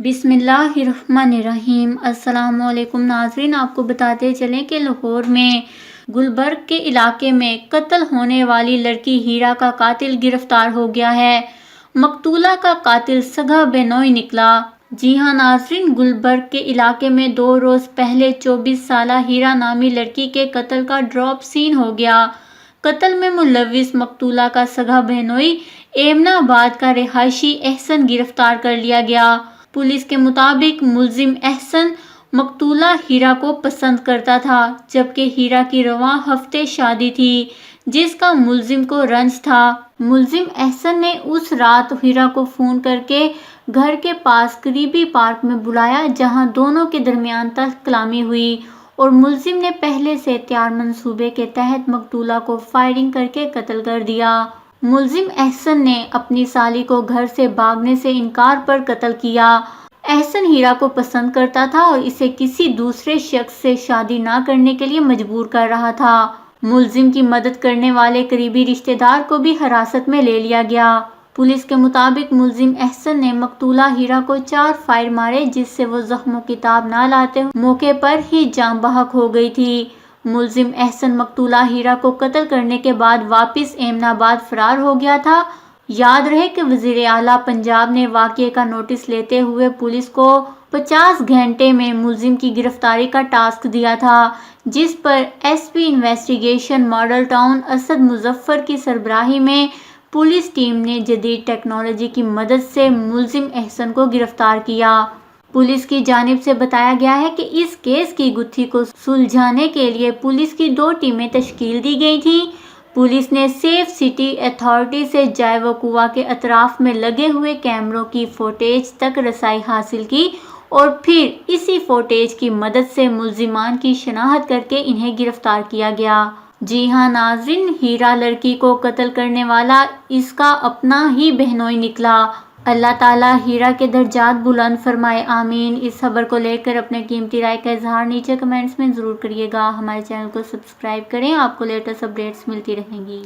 बिस्मिल्लाहिर्रहमानिर्रहीम। अस्सलाम वालेकुम नाज़रीन, आपको बताते चलें कि लाहौर में गुलबर्ग के इलाके में कत्ल होने वाली लड़की हीरा का कातिल गिरफ्तार हो गया है। मकतूला का कातिल सगा बेनोई निकला। जी हां नाज़रीन, गुलबर्ग के इलाके में 2 रोज़ पहले 24 साला हीरा नामी लड़की के कत्ल का ड्रॉप सीन हो गया। कत्ल में मुलविस मकतूला का सगा बेनोई एमनाबाद का रिहायशी एहसन गिरफ्तार कर लिया गया। पुलिस के मुताबिक मुलजिम एहसन मकतूला हीरा को पसंद करता था, जबकि हीरा की रवां हफ्ते शादी थी जिसका मुलजिम को रंज था। मुलजिम एहसन ने उस रात हीरा को फोन करके घर के पास करीबी पार्क में बुलाया, जहां दोनों के दरमियान तल्ख कलामी हुई और मुलजिम ने पहले से तैयार मंसूबे के तहत मकतूला को फायरिंग करके कत्ल कर दिया। मुलजिम एहसन ने अपनी साली को घर से भागने से इनकार पर कत्ल किया। एहसन हीरा को पसंद करता था और इसे किसी दूसरे शख्स से शादी ना करने के लिए मजबूर कर रहा था। मुलजिम की मदद करने वाले करीबी रिश्तेदार को भी हिरासत में ले लिया गया। पुलिस के मुताबिक मुलजिम एहसन ने मकतूला हीरा को 4 फायर मारे, जिससे वो जख्मों की ताब ना लाते मौके पर ही जान बहक हो गई थी। मुलजिम एहसन मकतूला हीरा को कत्ल करने के बाद वापस एमनाबाद फरार हो गया था। याद रहे कि वजीर आला पंजाब ने वाक़ये का नोटिस लेते हुए पुलिस को 50 घंटे में मुलजिम की गिरफ्तारी का टास्क दिया था, जिस पर SP investigation model town Asad Muzaffar की सरबराही में पुलिस टीम ने जदीद टेक्नोलॉजी की मदद से मुलजिम एहसन को गिरफ्तार किया। पुलिस की जानिब से बताया गया है कि इस केस की गुत्थी को सुलझाने के लिए पुलिस की 2 टीमें तश्कील दी गई थी। पुलिस ने सेफ सिटी अथॉरिटी से जाय वकुआ के अतराफ में लगे हुए कैमरों की फुटेज तक रसाई हासिल की और फिर इसी फुटेज की मदद से मुलजिमान की शनाख्त करके इन्हें गिरफ्तार किया गया। जी हां नाज़रीन, हीरा लड़की को कत्ल करने वाला इसका अपना ही बहनोई निकला। अल्लाह ताला हीरा के दर्जात बुलंद फरमाए, आमीन। इस खबर को लेकर अपने कीमती राय का इजहार नीचे कमेंट्स में ज़रूर करिएगा। हमारे चैनल को सब्सक्राइब करें, आपको लेटेस्ट अपडेट्स मिलती रहेंगी।